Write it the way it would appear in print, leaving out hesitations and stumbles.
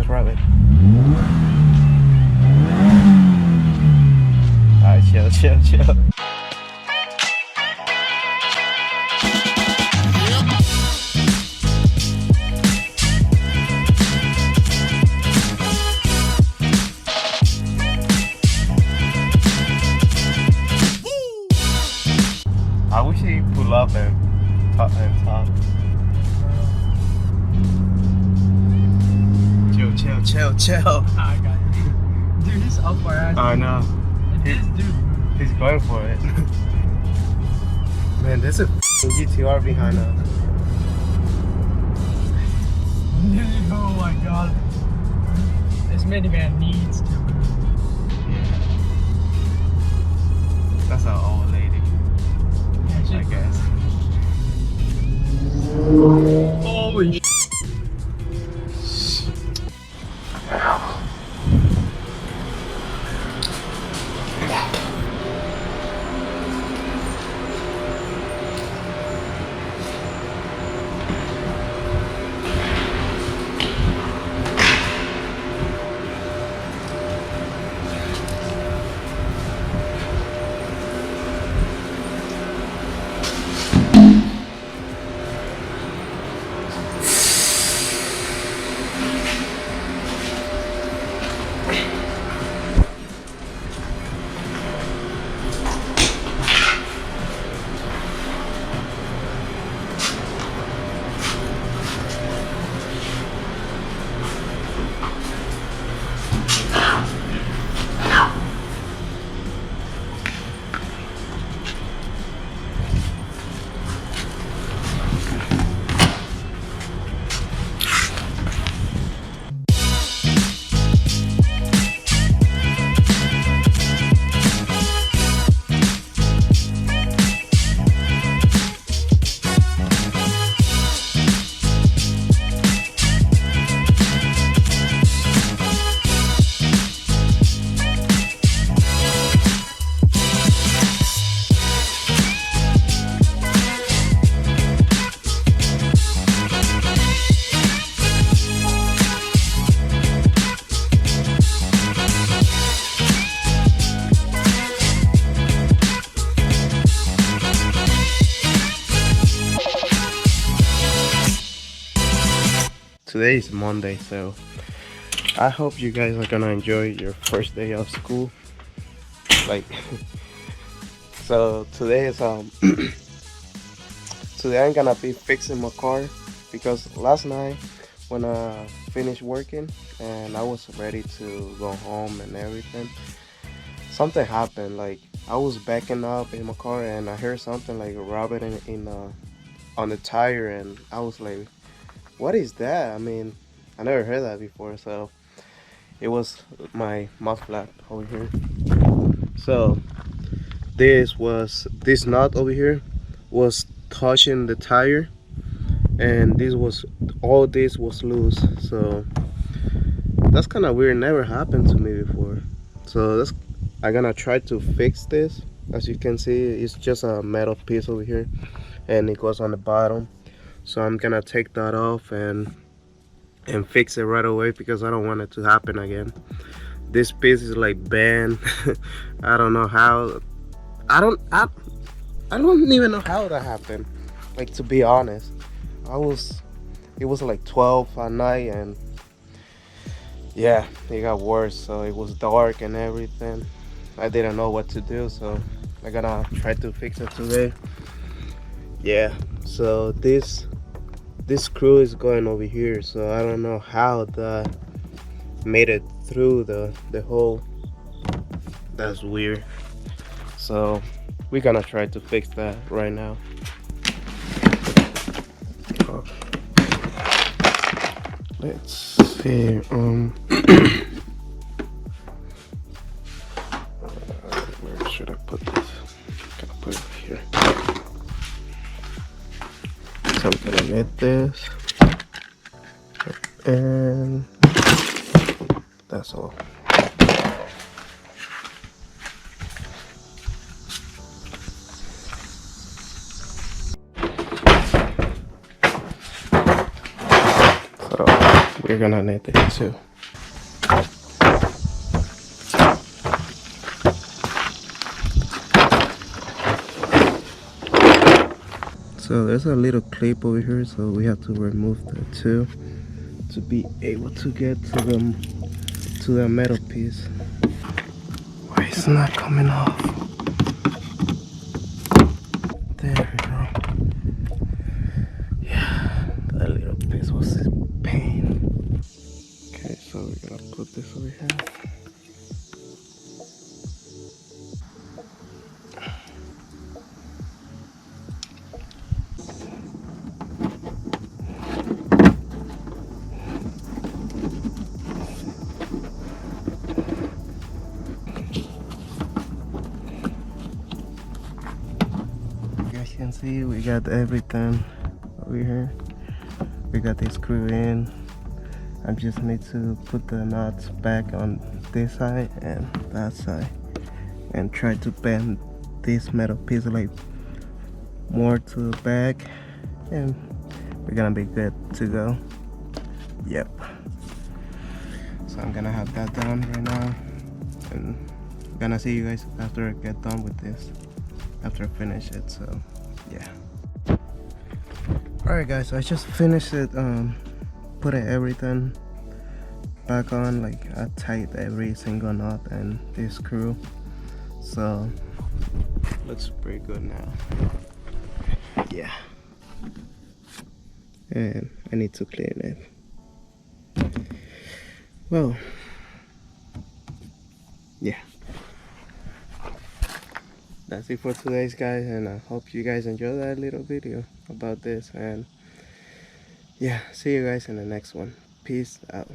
Let's rub it. Alright, chill. I wish he pull up and talk. Chill. I got you. Dude, he's up our ass. I know. He's going for it. Man, there's a GTR behind us. Oh my god. This minivan needs to move. Yeah. That's our old lady, Yeah, I guess. Holy sh**. Today is Monday, so I hope you guys are gonna enjoy your first day of school. Like, so today is today I'm gonna be fixing my car because last night when I finished working and I was ready to go home and everything, something happened. Like, I was backing up in my car and I heard something like rubbing in on the tire, and I was like, what is that? I mean, I never heard that before. So it was my mud flap over here. So this nut over here was touching the tire, and all this was loose. So that's kind of weird. Never happened to me before. So I'm gonna try to fix this. As you can see, it's just a metal piece over here and it goes on the bottom. So I'm gonna take that off and fix it right away because I don't want it to happen again. This piece is like bent. I don't know how. I don't even know how that happened. Like, to be honest, it was like 12 at night, and yeah, it got worse. So it was dark and everything. I didn't know what to do, so I'm gonna try to fix it today. Yeah, so this screw is going over here, so I don't know how that made it through the hole. That's weird. So we're gonna try to fix that right now. Let's see. Where should I put this? I'm gonna put it here. So I'm gonna knit this, and that's all. So we're gonna knit it too. So there's a little clip over here, so we have to remove the two to be able to get to the metal piece. Why it's not coming off? There we go. Yeah, that little piece was a pain. Okay, so we're gonna put this over here. You guys can see we got everything over here. We got the screw in. I just need to put the nuts back on this side and that side and try to bend this metal piece like more to the back, and we're gonna be good to go. Yep. So I'm gonna have that done right now, and I'm gonna see you guys after I get done with this, after I finish it. So yeah. Alright guys, so I just finished it, putting everything back on. Like I tightened every single knot and this screw, so looks pretty good now. Yeah, and I need to clean it. Well, yeah, that's it for today's guys, and I hope you guys enjoyed that little video about this. And yeah, see you guys in the next one. Peace out.